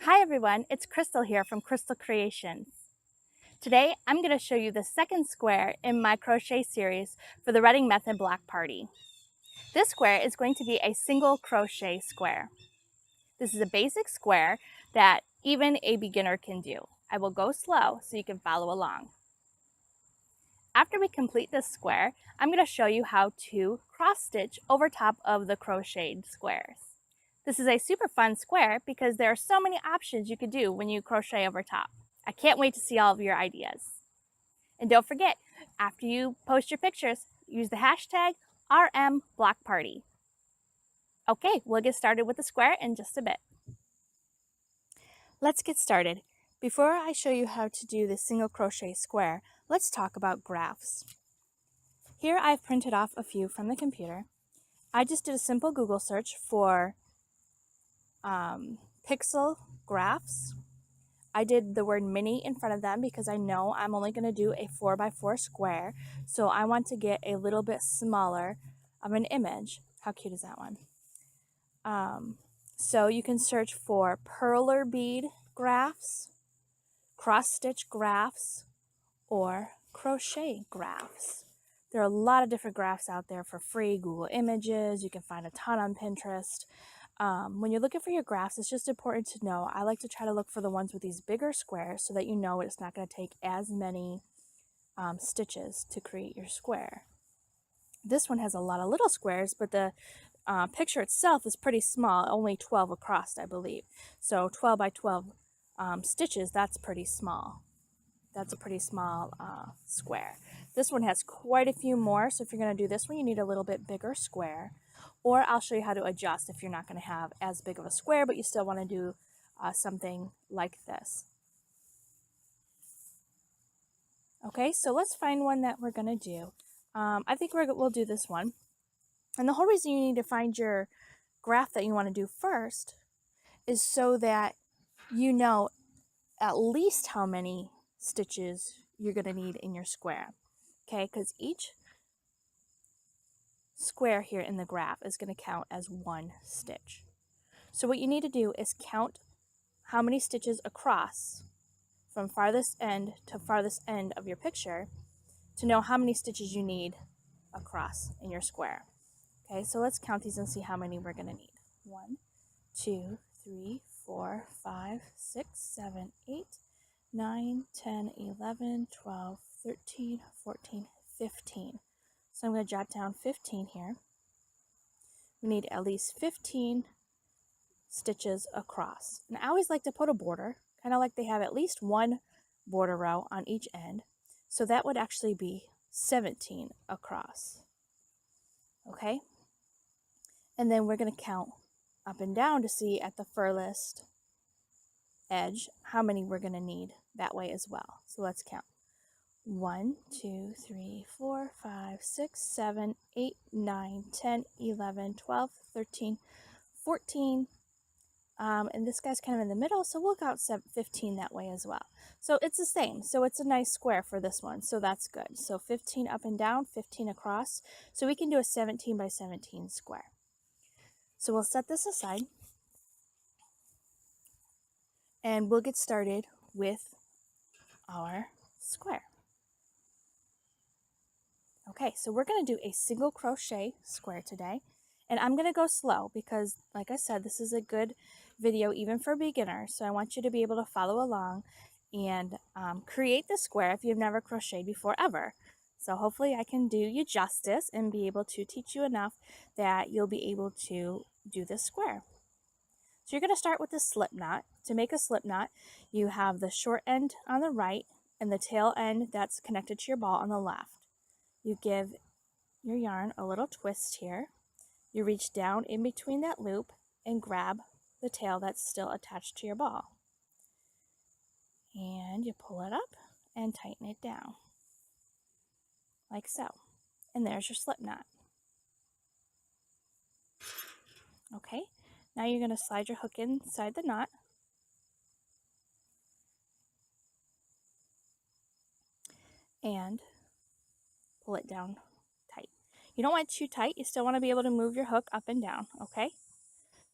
Hi everyone, it's Crystal here from Crystal Creations. Today I'm going to show you the second square in my crochet series for the Reading Method Block Party. This square is going to be a single crochet square. This is a basic square that even a beginner can do. I will go slow so you can follow along. After we complete this square, I'm going to show you how to cross stitch over top of the crocheted squares. This is a super fun square because there are so many options you could do when you crochet over top. I can't wait to see all of your ideas. And don't forget, after you post your pictures, use the hashtag RMBlockParty. Okay, we'll get started with the square in just a bit. Let's get started. Before I show you how to do the single crochet square, let's talk about graphs. Here I've printed off a few from the computer. I just did a simple Google search for pixel graphs. I did the word mini in front of them because I know I'm only going to do a 4x4 square, so I want to get a little bit smaller of an image. How cute is that one? So you can search for perler bead graphs, cross stitch graphs, or crochet graphs. There are a lot of different graphs out there for free. Google Images, you can find a ton on Pinterest. When you're looking for your graphs, it's just important to know, I like to try to look for the ones with these bigger squares so that you know it's not going to take as many stitches to create your square. This one has a lot of little squares, but the picture itself is pretty small, only 12 across, I believe. So 12 by 12 stitches, that's pretty small. That's a pretty small square. This one has quite a few more, so if you're going to do this one, you need a little bit bigger square. Or I'll show you how to adjust if you're not going to have as big of a square, but you still want to do something like this. Okay, so let's find one that we're going to do. I think we'll do this one. And the whole reason you need to find your graph that you want to do first is so that you know at least how many stitches you're going to need in your square. Okay, because each square here in the graph is going to count as one stitch. So what you need to do is count how many stitches across from farthest end to farthest end of your picture to know how many stitches you need across in your square. Okay, so let's count these and see how many we're going to need. 1, 2, 3, 4, 5, 6, 7, 8, 9, 10, 11, 12, 13, 14, 15. So I'm going to jot down 15 here. We need at least 15 stitches across. And I always like to put a border, kind of like they have at least one border row on each end. So that would actually be 17 across. Okay? And then we're going to count up and down to see at the furthest edge how many we're going to need that way as well. So let's count. 1, 2, 3, 4, 5, 6, 7, 8, 9, 10, 11, 12, 13, 14. And this guy's kind of in the middle, so we'll count 15 that way as well. So it's the same. So it's a nice square for this one, so that's good. So 15 up and down, 15 across. So we can do a 17 by 17 square. So we'll set this aside, and we'll get started with our square. Okay, so we're going to do a single crochet square today, and I'm going to go slow because, like I said, this is a good video even for beginners, so I want you to be able to follow along and create the square if you've never crocheted before ever. So hopefully I can do you justice and be able to teach you enough that you'll be able to do this square. So you're going to start with a slip knot. To make a slip knot, you have the short end on the right and the tail end that's connected to your ball on the left. You give your yarn a little twist here. You reach down in between that loop and grab the tail that's still attached to your ball. And you pull it up and tighten it down, like so. And there's your slip knot. Okay, now you're going to slide your hook inside the knot. And pull it down tight. You don't want it too tight. You still want to be able to move your hook up and down, okay?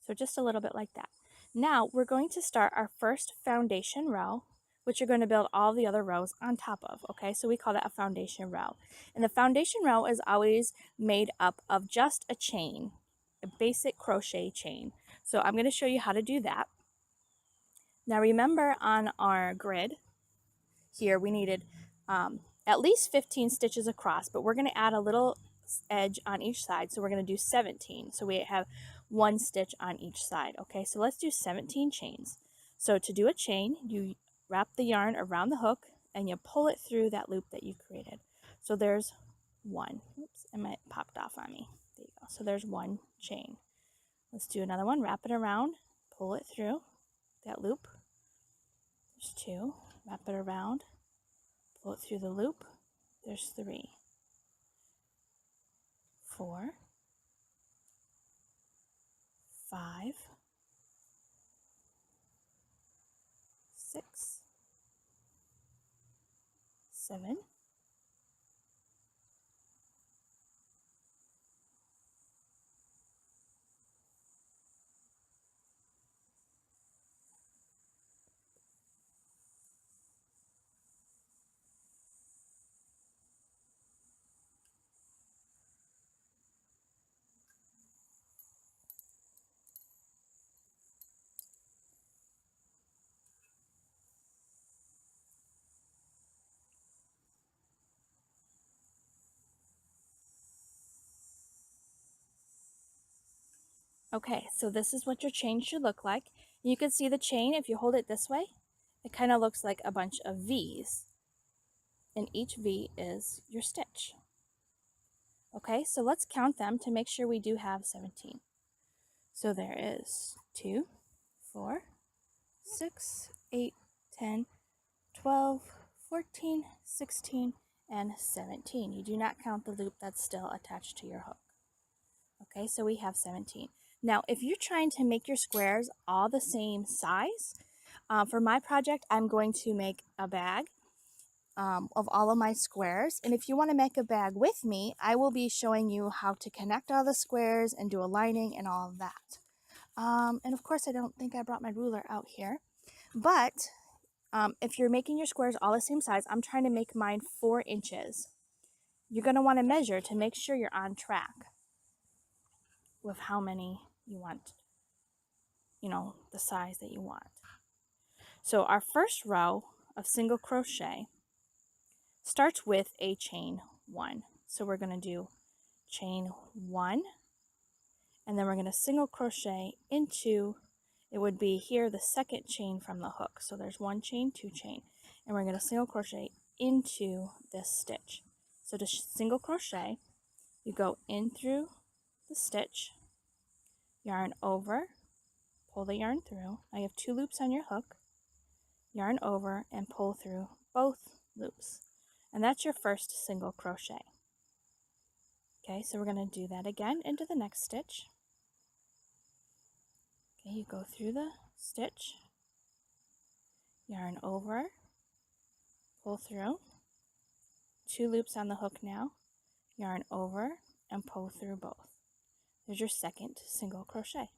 So just a little bit like that. Now we're going to start our first foundation row, which you're going to build all the other rows on top of, okay? So we call that a foundation row. And the foundation row is always made up of just a chain, a basic crochet chain. So I'm going to show you how to do that. Now remember, on our grid here we needed at least 15 stitches across, but we're going to add a little edge on each side, so we're going to do 17. So we have one stitch on each side. Okay, so let's do 17 chains. So to do a chain, you wrap the yarn around the hook and you pull it through that loop that you created. So there's one. Oops, it popped off on me. There you go. So there's one chain. Let's do another one. Wrap it around, pull it through that loop. There's two. Wrap it around, pull it through the loop. There's 3, 4, 5, 6, 7, Okay, so this is what your chain should look like. You can see the chain, if you hold it this way, it kind of looks like a bunch of V's. And each V is your stitch. Okay, so let's count them to make sure we do have 17. So there is 2, 4, 6, 8, 10, 12, 14, 16, and 17. You do not count the loop that's still attached to your hook. Okay, so we have 17. Now, if you're trying to make your squares all the same size, for my project, I'm going to make a bag of all of my squares. And if you want to make a bag with me, I will be showing you how to connect all the squares and do a lining and all of that. And of course, I don't think I brought my ruler out here. But if you're making your squares all the same size, I'm trying to make mine 4 inches. You're going to want to measure to make sure you're on track with how many you want, the size that you want. So our first row of single crochet starts with a chain 1. So we're going to do chain 1, and then we're going to single crochet into, it would be here, the second chain from the hook. So there's 1 chain, 2 chain, and we're going to single crochet into this stitch. So to single crochet, you go in through the stitch, yarn over, pull the yarn through. Now you have 2 loops on your hook, yarn over and pull through both loops. And that's your first single crochet. Okay, so we're going to do that again into the next stitch. Okay, you go through the stitch, yarn over, pull through, 2 loops on the hook now, yarn over and pull through both. There's your second single crochet.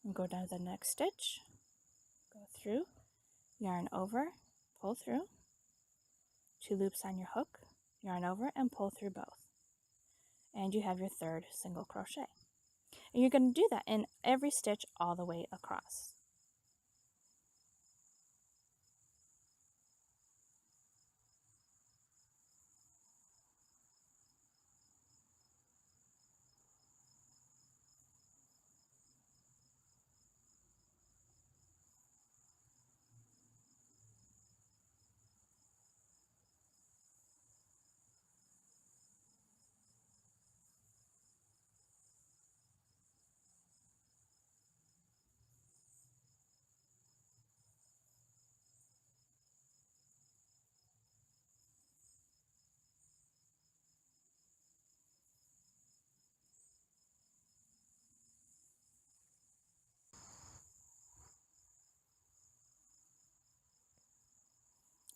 And go down to the next stitch, go through, yarn over, pull through, 2 loops on your hook, yarn over and pull through both. And you have your third single crochet. And you're going to do that in every stitch all the way across.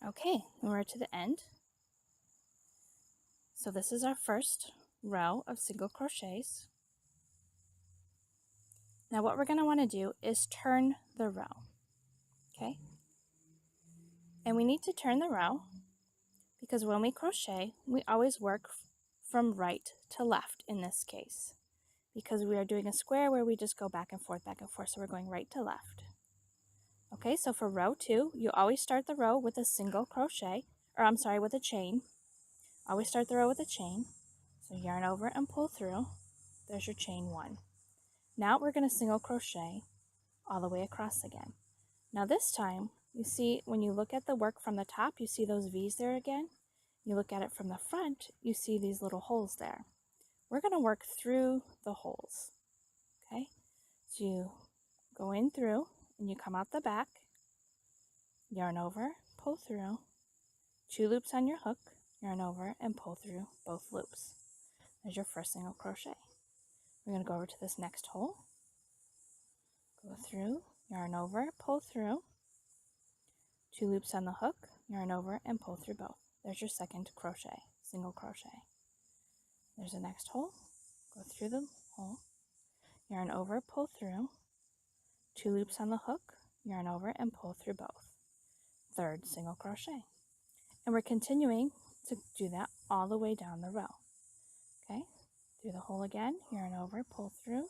Okay, and we're to the end. So this is our first row of single crochets. Now what we're going to want to do is turn the row, okay? And we need to turn the row because when we crochet, we always work from right to left in this case, because we are doing a square where we just go back and forth, so we're going right to left. Okay, so for row 2, you always start the row with a single crochet, or I'm sorry, with a chain. Always start the row with a chain. So yarn over and pull through. There's your chain 1. Now we're going to single crochet all the way across again. Now this time, you see when you look at the work from the top, you see those V's there again. You look at it from the front, you see these little holes there. We're going to work through the holes. Okay, so you go in through and you come out the back, yarn over, pull through, 2 loops on your hook, yarn over and pull through both loops. There's your first single crochet. We're going to go over to this next hole, go through, yarn over, pull through, 2 loops on the hook, yarn over and pull through both. There's your second crochet, single crochet. There's the next hole, go through the hole, yarn over, pull through, 2 loops on the hook, yarn over and pull through both. Third single crochet. And we're continuing to do that all the way down the row. Okay, through the hole again, yarn over, pull through,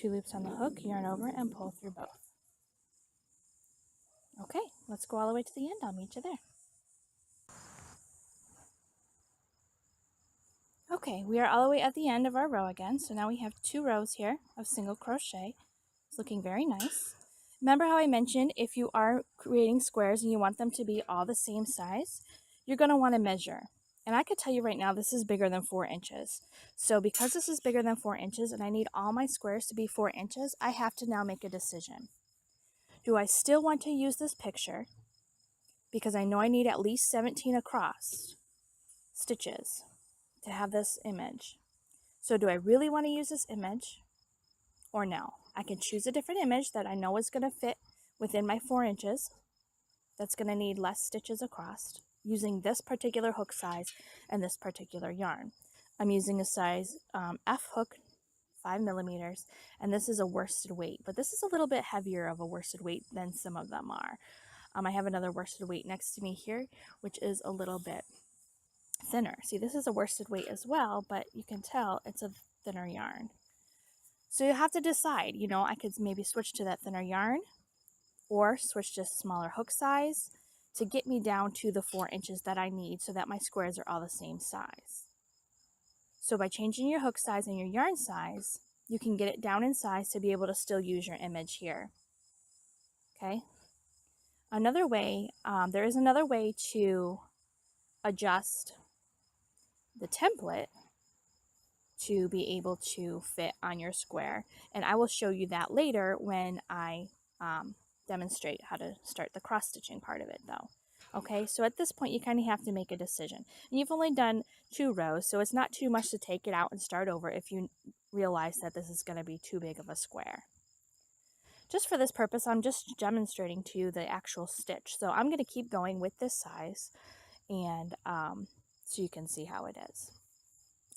2 loops on the hook, yarn over and pull through both. Okay, let's go all the way to the end. I'll meet you there. Okay, we are all the way at the end of our row again. So now we have 2 rows here of single crochet. It's looking very nice. Remember how I mentioned if you are creating squares and you want them to be all the same size, you're going to want to measure. And I could tell you right now this is bigger than 4 inches. So because this is bigger than 4 inches and I need all my squares to be 4 inches, I have to now make a decision. Do I still want to use this picture because I know I need at least 17 across stitches to have this image? So do I really want to use this image or no? I can choose a different image that I know is going to fit within my 4 inches. That's going to need less stitches across using this particular hook size and this particular yarn. I'm using a size F hook, 5 millimeters, and this is a worsted weight, but this is a little bit heavier of a worsted weight than some of them are. I have another worsted weight next to me here, which is a little bit thinner. See, this is a worsted weight as well, but you can tell it's a thinner yarn. So you have to decide, you know, I could maybe switch to that thinner yarn or switch to smaller hook size to get me down to the 4 inches that I need so that my squares are all the same size. So by changing your hook size and your yarn size, you can get it down in size to be able to still use your image here. Okay? Another way, there is another way to adjust the template to be able to fit on your square. And I will show you that later when I demonstrate how to start the cross stitching part of it though. Okay, so at this point you kind of have to make a decision. And you've only done 2 rows, so it's not too much to take it out and start over if you realize that this is going to be too big of a square. Just for this purpose, I'm just demonstrating to you the actual stitch. So I'm going to keep going with this size and so you can see how it is.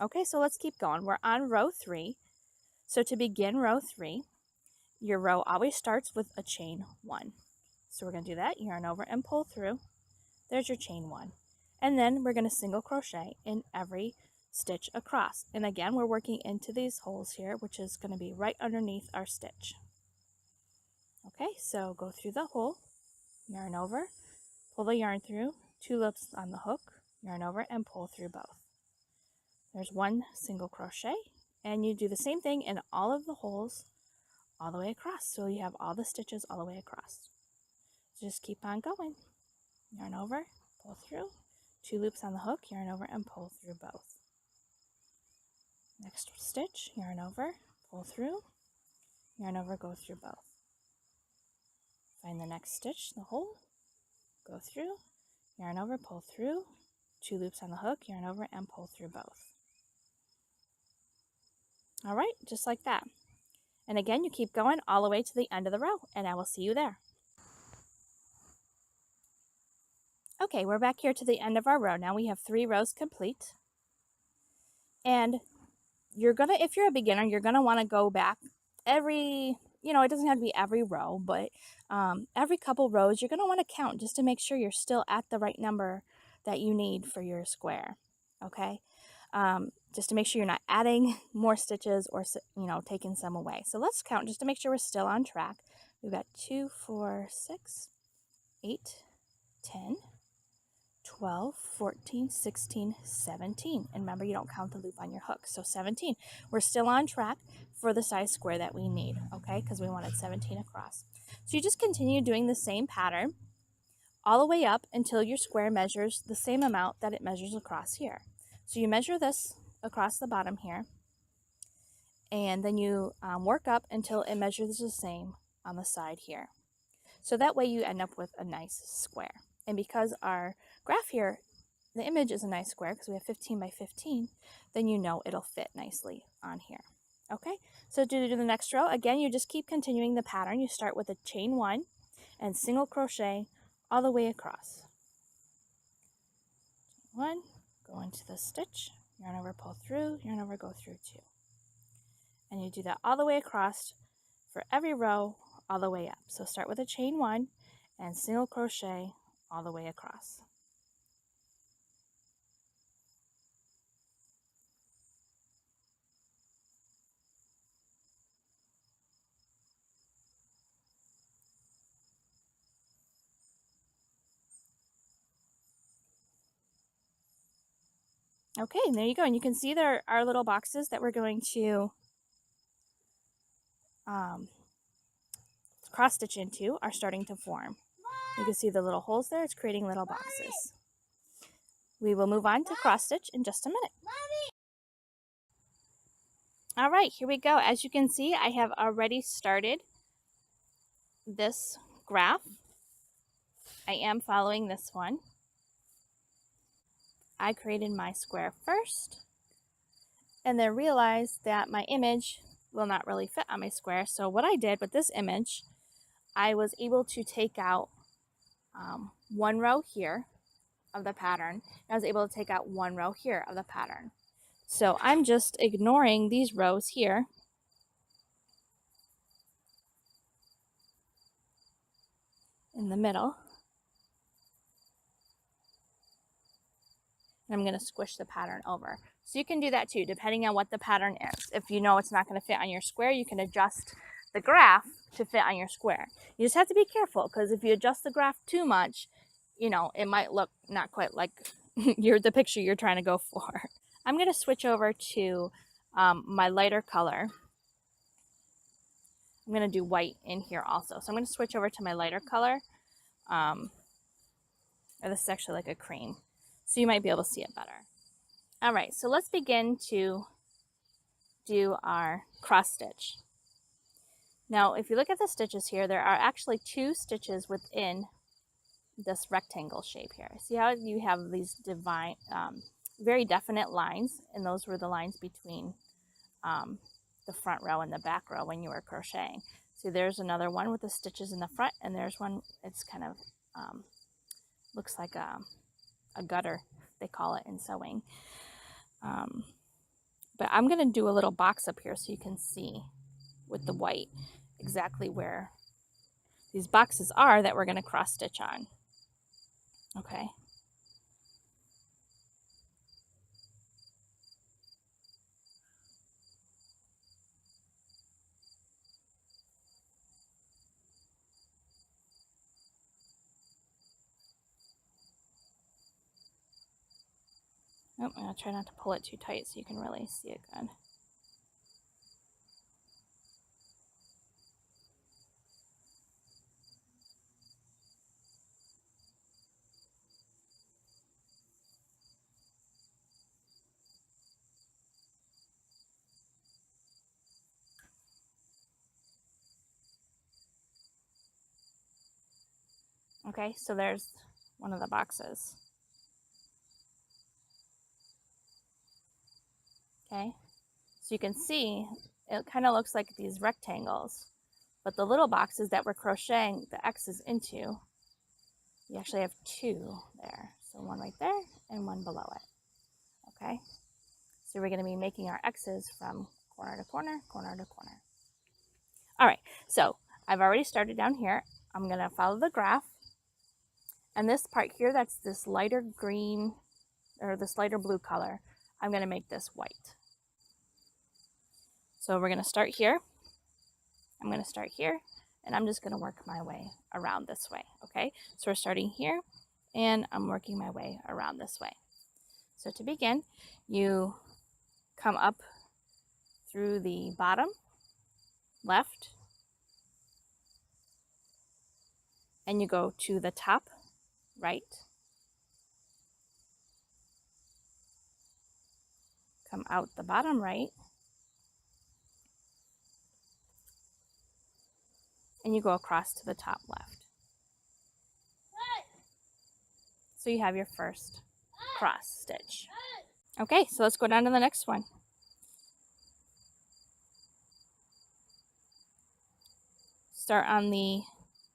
Okay, so let's keep going. We're on row 3. So to begin row 3, your row always starts with a chain 1. So we're going to do that, yarn over and pull through. There's your chain 1. And then we're going to single crochet in every stitch across. And again, we're working into these holes here, which is going to be right underneath our stitch. Okay, so go through the hole, yarn over, pull the yarn through, 2 loops on the hook, yarn over and pull through both. There's 1 single crochet, and you do the same thing in all of the holes all the way across. So you have all the stitches all the way across. Just keep on going. Yarn over, pull through, 2 loops on the hook, yarn over and pull through both. Next stitch, yarn over, pull through, yarn over, go through both. Find the next stitch, the hole, go through, yarn over, pull through, 2 loops on the hook, yarn over and pull through both. All right, just like that. And again, you keep going all the way to the end of the row, and I will see you there. Okay, we're back here to the end of our row. Now we have 3 rows complete. And you're gonna, if you're a beginner, you're gonna want to go back every, it doesn't have to be every row, but every couple rows, you're going to want to count just to make sure you're still at the right number that you need for your square, okay? Just to make sure you're not adding more stitches or, taking some away. So let's count just to make sure we're still on track. We've got 2, 4, 6, 8, 10, 12, 14, 16, 17. And remember, you don't count the loop on your hook. So 17. We're still on track for the size square that we need, okay? Because we wanted 17 across. So you just continue doing the same pattern all the way up until your square measures the same amount that it measures across here. So you measure this across the bottom here, and then you work up until it measures the same on the side here. So that way you end up with a nice square. And because our graph here, the image is a nice square because we have 15 by 15, then you know it'll fit nicely on here. Okay, so to do the next row, again, you just keep continuing the pattern. You start with a chain 1 and single crochet all the way across. 1, go into the stitch, yarn over, pull through, yarn over, go through 2. And you do that all the way across for every row all the way up. So start with a chain 1 and single crochet all the way across. Okay, and there you go. And you can see there are little boxes that we're going to cross stitch into are starting to form. You can see the little holes there. It's creating little boxes. We will move on to cross stitch in just a minute. All right, here we go. As you can see, I have already started this graph. I am following this one. I created my square first, and then realized that my image will not really fit on my square. So what I did with this image, I was able to take out one row here of the pattern. I was able to take out one row here of the pattern. So I'm just ignoring these rows here in the middle. And I'm going to squish the pattern over. So you can do that too, depending on what the pattern is. If you know it's not going to fit on your square, you can adjust the graph to fit on your square. You just have to be careful, because if you adjust the graph too much, it might look not quite like the picture you're trying to go for. I'm going to switch over to my lighter color. I'm going to do white in here also. So I'm going to switch over to my lighter color. This is actually like a cream, so you might be able to see it better. All right, so let's begin to do our cross stitch. Now, if you look at the stitches here, there are actually 2 stitches within this rectangle shape here. See how you have these very definite lines, and those were the lines between the front row and the back row when you were crocheting. See, there's another one with the stitches in the front, and there's one, it's kind of looks like a gutter, they call it in sewing. But I'm going to do a little box up here so you can see with the white exactly where these boxes are that we're going to cross stitch on. Okay. Oh, I'm going to try not to pull it too tight so you can really see it good. Okay, so there's one of the boxes. Okay, so you can see it kind of looks like these rectangles, but the little boxes that we're crocheting the X's into, you actually have 2 there. So one right there and one below it. Okay, so we're going to be making our X's from corner to corner, corner to corner. All right, so I've already started down here. I'm going to follow the graph. And this part here, that's this lighter green or this lighter blue color, I'm going to make this white. So we're going to start here. I'm going to start here, and I'm just going to work my way around this way, okay? So we're starting here, and I'm working my way around this way. So to begin, you come up through the bottom left, and you go to the top right, come out the bottom right, and you go across to the top left. So you have your first cross stitch. Okay, so let's go down to the next one. Start on the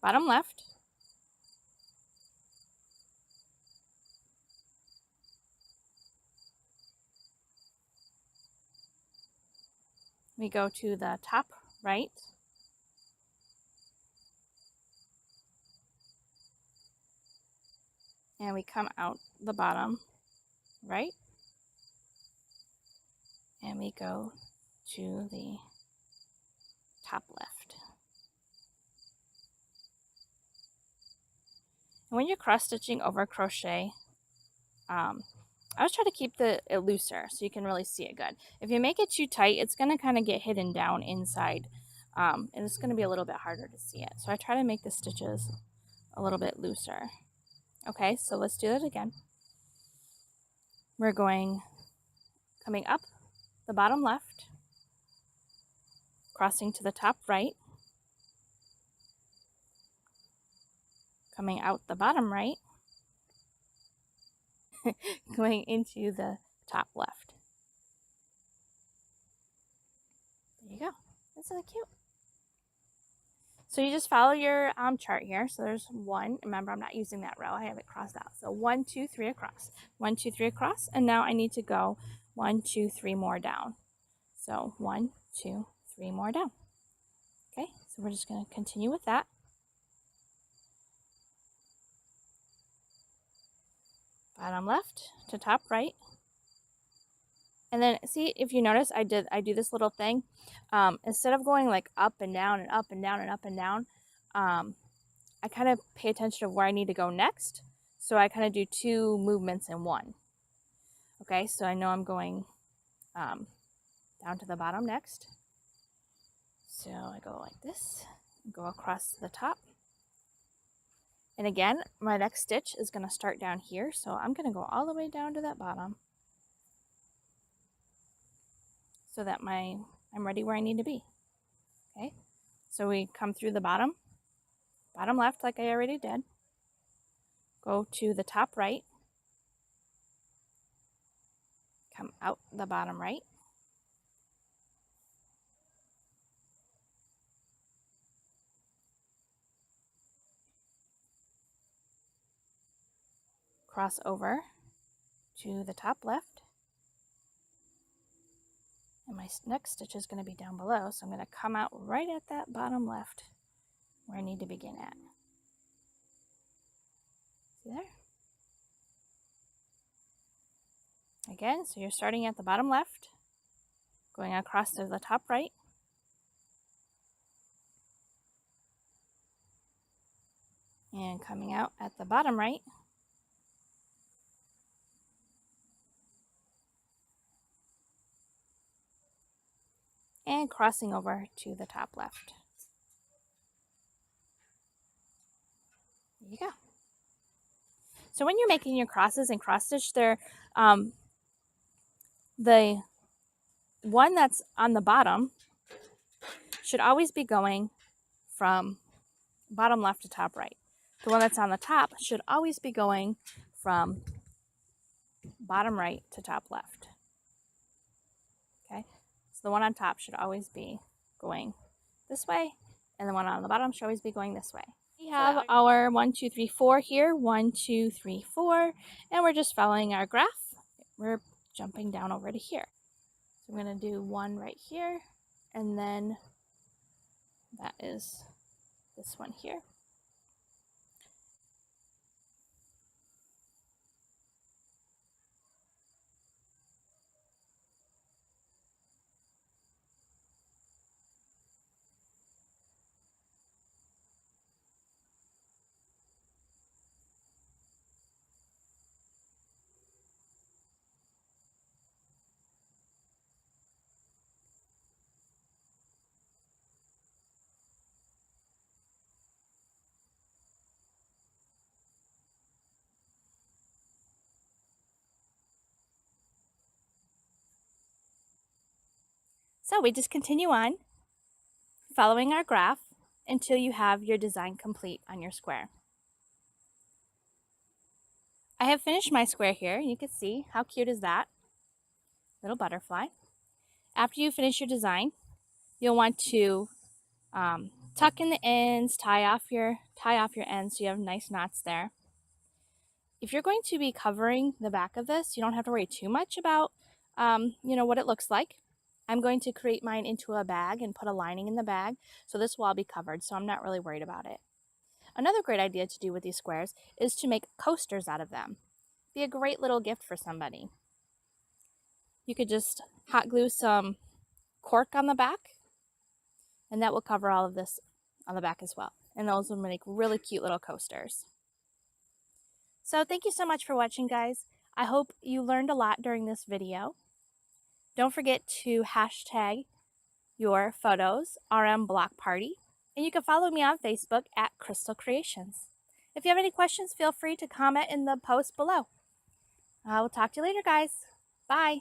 bottom left. We go to the top right. And we come out the bottom right. And we go to the top left. And when you're cross stitching over crochet, I always try to keep it looser so you can really see it good. If you make it too tight, it's going to kind of get hidden down inside, and it's going to be a little bit harder to see it. So I try to make the stitches a little bit looser. Okay, so let's do that again. We're coming up the bottom left, crossing to the top right, coming out the bottom right, going into the top left. There you go. Isn't that cute? So you just follow your chart here. So there's one. Remember, I'm not using that row. I have it crossed out. So 1, 2, 3 across. 1, 2, 3 across. And now I need to go 1, 2, 3 more down. So 1, 2, 3 more down. Okay, so we're just going to continue with that. Bottom left to top right. And then see, if you notice, I do this little thing. Instead of going like up and down and up and down and up and down, I kind of pay attention to where I need to go next. So I kind of do 2 movements in one. Okay, so I know I'm going down to the bottom next. So I go like this, go across the top. And again, my next stitch is going to start down here. So I'm going to go all the way down to that bottom so that I'm ready where I need to be. Okay, so we come through the bottom left like I already did. Go to the top right. Come out the bottom right. Cross over to the top left. And my next stitch is going to be down below, so I'm going to come out right at that bottom left where I need to begin at. See there? Again, so you're starting at the bottom left, going across to the top right, and coming out at the bottom right, and crossing over to the top left. There you go. So when you're making your crosses and cross stitch, the one that's on the bottom should always be going from bottom left to top right. The one that's on the top should always be going from bottom right to top left. Okay, so the one on top should always be going this way, and the one on the bottom should always be going this way. We have our 1, 2, 3, 4 here, 1, 2, 3, 4, and we're just following our graph. We're jumping down over to here. So I'm going to do 1 right here, and then That is this one here. So we just continue on following our graph until you have your design complete on your square. I have finished my square here. You can see how cute is that little butterfly. After you finish your design, you'll want to tuck in the ends, tie off your ends so you have nice knots there. If you're going to be covering the back of this, you don't have to worry too much about what it looks like. I'm going to create mine into a bag and put a lining in the bag, so this will all be covered, so I'm not really worried about it. Another great idea to do with these squares is to make coasters out of them. Be a great little gift for somebody. You could just hot glue some cork on the back, and that will cover all of this on the back as well. And those will make really cute little coasters. So thank you so much for watching, guys. I hope you learned a lot during this video. Don't forget to hashtag your photos, RM Block Party, and you can follow me on Facebook at Crystal Creations. If you have any questions, feel free to comment in the post below. I will talk to you later, guys. Bye.